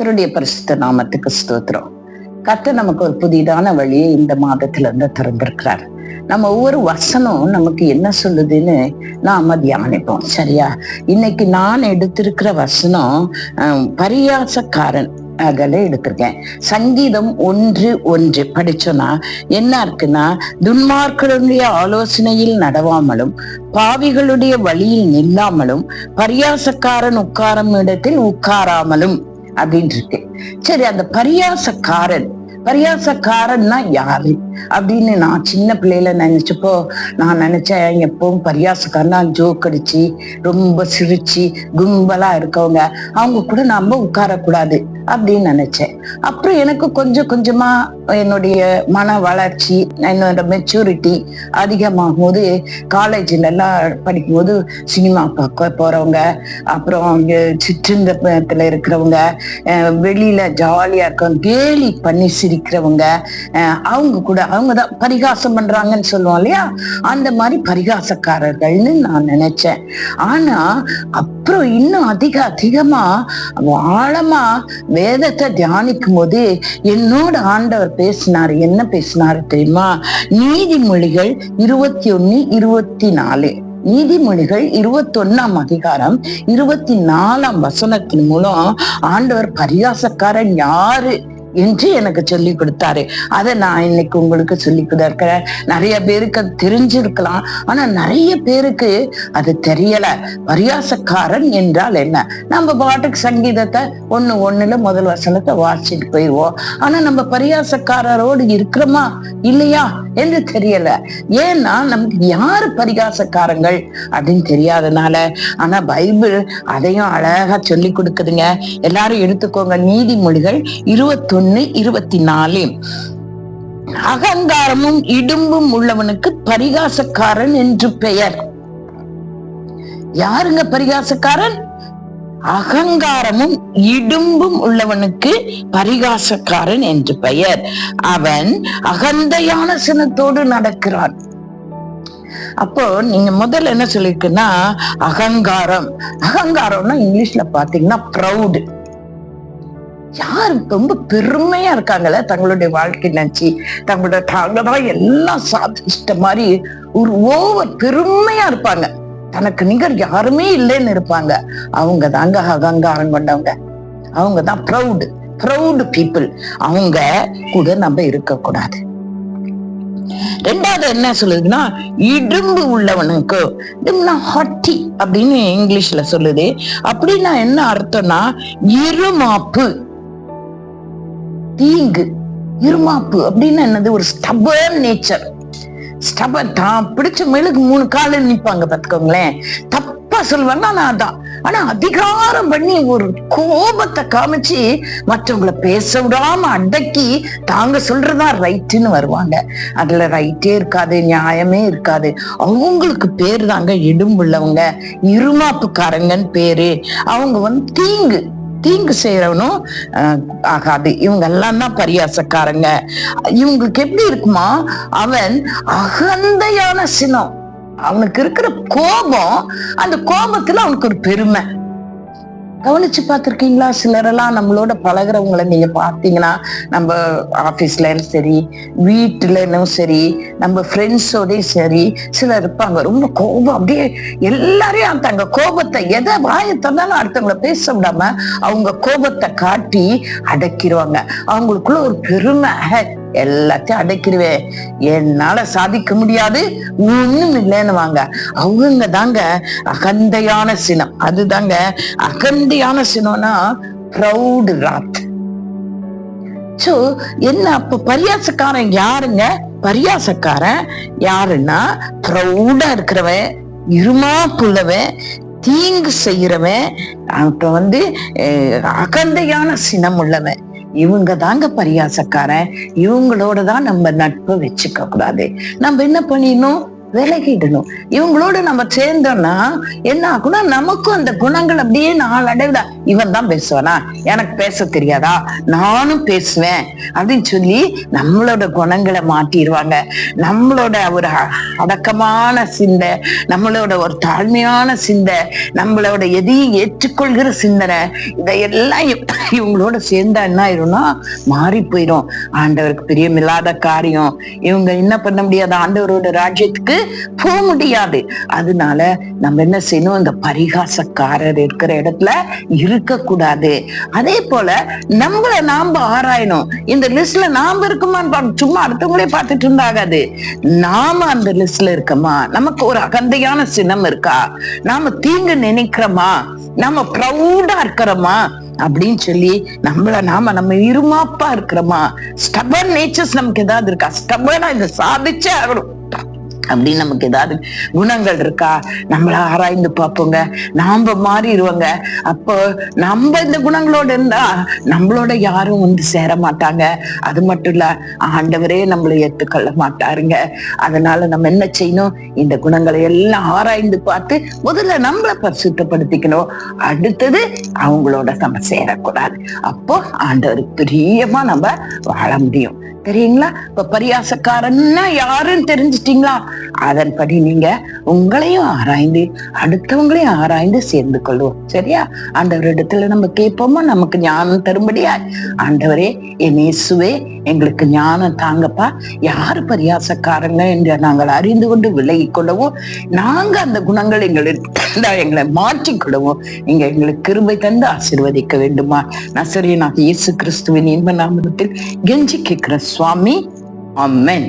கர்த்தருடைய பரிசுத்த நாமத்துக்கு ஸ்தோத்திரம். கர்த்தர் நமக்கு ஒரு புதிதான வழியை இந்த மாதத்துல இருந்து திறந்திருக்கிறார். நம்ம ஒவ்வொரு வசனம் நமக்கு என்ன சொல்லுதுன்னு நாம தியானிப்போம். சரியா? இன்னைக்கு நான் எடுத்திருக்கிற வசனம் பரியாசக்காரன் அதில் எடுத்திருக்கேன். சங்கீதம் 1:1 படிச்சோன்னா என்ன இருக்குன்னா, துன்மார்க்கருடைய ஆலோசனையில் நடவாமலும் பாவிகளுடைய வழியில் நில்லாமலும் பரியாசக்காரன் உட்காரும் இடத்தில் உட்காராமலும் அப்படின்னு இருக்கு. சரி, அந்த பரியாசக்காரன்னா யாரு அப்படின்னு நான் சின்ன பிள்ளையில நினைச்சப்போ நான் நினைச்சேன், எப்பவும் பரியாசக்காரனா ஜோக் அடிச்சு ரொம்ப சிரிச்சு கும்பலா இருக்கவங்க, அவங்க கூட நாம உட்காரக்கூடாது அப்படின்னு நினைச்சேன். அப்புறம் எனக்கு கொஞ்சம் கொஞ்சமா என்னுடைய மன வளர்ச்சி, என்னோட மெச்சூரிட்டி அதிகமாகும் போது, காலேஜ்ல எல்லாம் படிக்கும்போது சினிமா பார்க்க போறவங்க, அப்புறம் சிற்றின்பத்துல இருக்கிறவங்க, வெளியில ஜாலியா இருக்கவங்க, கேலி பண்ணி சிரிக்கிறவங்க, அவங்கதான் பரிகாசம் பண்றாங்கன்னு சொல்லுவோம் இல்லையா, அந்த மாதிரி பரிகாசக்காரர்கள்னு நான் நினைச்சேன். ஆனா அப்புறம் இன்னும் அதிகமா ஆழமா வேதத்தை தியானிக்கும் போது என்னோட ஆண்டவர் பேசினாரு. என்ன பேசினாரு தெரியுமா? நீதிமொழிகள் 21:24, நீதிமொழிகள் 21ஆம் அதிகாரம் 24ஆம் வசனத்தின் மூலம் ஆண்டவர் பரியாசக்காரன் யாரு என்று எனக்கு சொல்லி கொடுத்தாரு. அதை நான் இன்னைக்கு உங்களுக்கு சொல்லி கொடுக்கிறேன். நிறைய பேருக்கு அது தெரிஞ்சிருக்கலாம், ஆனா நிறைய பேருக்கு அது தெரியல. பரியாசக்காரன் என்றால் என்ன? நம்ம பாட்டுக்கு சங்கீதத்தை 1:1 முதல் வசனத்தை வாசிச்சுட்டு போயிடுவோம். ஆனா நம்ம பரியாசக்காரரோடு இருக்கிறோமா இல்லையா என்று தெரியல. ஏன்னா நமக்கு யாரு பரிகாசக்காரங்கள் அப்படின்னு தெரியாதனால. ஆனா பைபிள் அதையும் அழகா சொல்லி கொடுக்குதுங்க. எல்லாரும் எடுத்துக்கோங்க. நீதிமொழிகள் 21:24, அகங்காரமும் இடும்பும் உள்ளவனுக்கு பரிகாசக்காரன் என்று பெயர். யாருங்க பரிகாசக்காரன்? அகங்காரமும் இடும்பும் உள்ளவனுக்கு பரிகாசக்காரன் என்று பெயர். அவன் அகந்தையான சினத்தோடு நடக்கிறான். அப்போ நீங்க முதல்ல என்ன சொல்லிருக்குன்னா, அகங்காரம்னா இங்கிலீஷ்ல பாத்தீங்கன்னா ப்ரௌடு. யார் ரொம்ப பெருமையா இருக்காங்கல்ல, தங்களுடைய வாழ்க்கை நினைச்சு தாங்கதான் எல்லாம் சாதிச்சிட்ட மாதிரி ஒரு ஓவர் பெருமையா இருப்பாங்க. தனக்கு நிகர் யாருமே இல்லைன்னு இருப்பாங்க. அவங்க தாங்க அகங்காரம் கொண்டவங்க. அவங்க தான் ப்ரௌடு பீப்புள். அவங்க கூட நம்ம இருக்கக்கூடாது. ரெண்டாவது என்ன சொல்லுதுன்னா, இடும்பு உள்ளவனுக்கு, ஹாட்டி அப்படின்னு இங்கிலீஷ்ல சொல்லுது. அப்படின்னா என்ன அர்த்தம்னா, இருமாப்பு, தீங்கு. இருமாப்பு அப்படின்னு என்னது? ஒரு ஸ்டபர்ன் நேச்சர். தான் பிடிச்ச மேலுக்கு 3 கால நிப்பாங்க பாத்துக்கோங்களேன். தப்பா சொல்லுவாங்க, ஆனா அதான். ஆனா அதிகாரம் பண்ணி ஒரு கோபத்தை காமிச்சு மற்றவங்களை பேச விடாம அடக்கி தாங்க சொல்றதா ரைட்டுன்னு வருவாங்க. அதுல ரைட்டே இருக்காது, நியாயமே இருக்காது. அவங்களுக்கு பேரு தாங்க இடும்புள்ளவங்க, இருமாப்புக்காரங்கன்னு பேரு. அவங்க தீங்கு செய்யறவனும் ஆகாது. இவங்க எல்லாம் தான் பரியாசக்காரங்க. இவங்களுக்கு எப்படி இருக்குமா? அவன் அகந்தையான சினம். அவனுக்கு இருக்கிற கோபம், அந்த கோபத்துல அவனுக்கு ஒரு பெருமை. கவனிச்சு பார்த்திருக்கீங்களா? சிலரெல்லாம் நம்மளோட பழகிறவங்களை நீங்க பார்த்தீங்கன்னா, நம்ம ஆபீஸ்லயும் சரி, வீட்டுலயும் சரி, நம்ம ஃப்ரெண்ட்ஸோடயும் சரி, சிலர் இருப்பாங்க ரொம்ப கோபம். அப்படியே எல்லாரையும் தங்க கோபத்தை எதை வாயை தந்தாலும் அடுத்தவங்களை பேச விடாம அவங்க கோபத்தை காட்டி அடக்கிடுவாங்க. அவங்களுக்குள்ள ஒரு பெருமை, எல்லாத்தையும் அடக்கிடுவேன், என்னால சாதிக்க முடியாது, ஒண்ணும் இல்லைன்னு வாங்க. அவங்க தாங்க அகந்தையான சினம். அதுதாங்க அகந்தையான சினம்னா ப்ரௌடு ராத். சோ என்ன? அப்ப பரியாசக்காரன் யாருங்க? பரியாசக்காரன் யாருன்னா, ப்ரௌடா இருக்கிறவன், இருமாப்புள்ளவன், தீங்கு செய்யறவன், அப்புறம் அகந்தையான சினம் உள்ளவன். இவங்க தாங்க பரியாசக்காரன். இவங்களோட தான் நம்ம நட்பை வச்சுக்க கூடாது. நம்ம என்ன பண்ணிடணும்? விலகிடணும். இவங்களோட நம்ம சேர்ந்தோம்னா என்ன ஆகும்னா, நமக்கும் அந்த குணங்கள் அப்படியே நாளடைவுல இவன் தான் பேசுவானா, எனக்கு பேச தெரியாதா, நானும் பேசுவேன் அப்படின்னு சொல்லி நம்மளோட குணங்களை மாட்டிடுவாங்க. நம்மளோட ஒரு அடக்கமான சிந்தை, நம்மளோட ஒரு தாழ்மையான சிந்தை, நம்மளோட எதையும் ஏற்றுக்கொள்கிற சிந்தனை, இதையெல்லாம் இவங்களோட சேர்ந்தா என்ன ஆயிரும்னா மாறி போயிடும். ஆண்டவருக்கு பிரியமில்லாத காரியம் இவங்க என்ன பண்ண முடியாது, ஆண்டவரோட ராஜ்யத்துக்கு போக முடியாது. அதனால நம்ம என்ன செய்யணும், இந்த பரிகாசக்காரர் இருக்கிற இடத்துல இருக்க கூடாது. அதே போல நம்மள நாம ஆராயணும். இந்த லிஸ்ட்ல நாம இருக்குமான்னு சும்மா அடுத்தவங்களே பார்த்துட்டு இருந்தாகாது. நாம அந்த லிஸ்ட்ல இருக்கமா, நமக்கு ஒரு அகந்தையான சினம் இருக்கா, நாம தீங்கு நினைக்கிறோமா, நாம ப்ரௌடா இருக்கிறோமா அப்படின்னு சொல்லி நம்ம இருமாப்பா இருக்கிறோமா, ஸ்டபர்ன் நேச்சர்ஸ் நமக்கு ஏதாவது இருக்கா, ஸ்டபர்னா இதை சாதிச்சே ஆகணும் அப்படின்னு நமக்கு ஏதாவது குணங்கள் இருக்கா, நம்மள ஆராய்ந்து பார்ப்போங்க. நாம மாறிடுவோங்க. அப்போ நம்ம இந்த குணங்களோட இருந்தா நம்மளோட யாரும் வந்து சேர மாட்டாங்க. அது மட்டும் இல்ல, ஆண்டவரே நம்மளை ஏற்றுக்கொள்ள மாட்டாருங்க. அதனால நம்ம என்ன செய்யணும், இந்த குணங்களை எல்லாம் ஆராய்ந்து பார்த்து முதல்ல நம்மளை பரிசுத்தப்படுத்திக்கணும். அடுத்தது அவங்களோட நம்ம சேரக்கூடாது. அப்போ ஆண்டவருக்கு பிரியமா நம்ம வாழ முடியும். தெரியுங்களா? இப்ப பரியாசக்காரன்னா யாருன்னு தெரிஞ்சிட்டீங்களா? அதன்படி நீங்க உங்களையும் ஆராய்ந்து அடுத்தவங்களையும் ஆராய்ந்து சேர்ந்து கொள்வோம். சரியா? ஆண்டவரிடத்துல நம்ம கேட்போமா, நமக்கு ஞானம் தரும்படியா, ஆண்டவரே என் இயேசுவே எங்களுக்கு ஞானம் தாங்கப்பா, யாரு பரியாசக்காரங்க என்று நாங்கள் அறிந்து கொண்டு விலகி கொள்ளவும், நாங்க அந்த குணங்கள் எங்களை மாற்றிக்கொள்ளவும் நீங்க எங்களுக்கு கிருபை தந்து ஆசீர்வதிக்க வேண்டுமா. நசரேயனாகிய இயேசு கிறிஸ்துவின் இன்ப நாமத்தில் கெஞ்சி கேட்கிற சுவாமி, ஆமென்.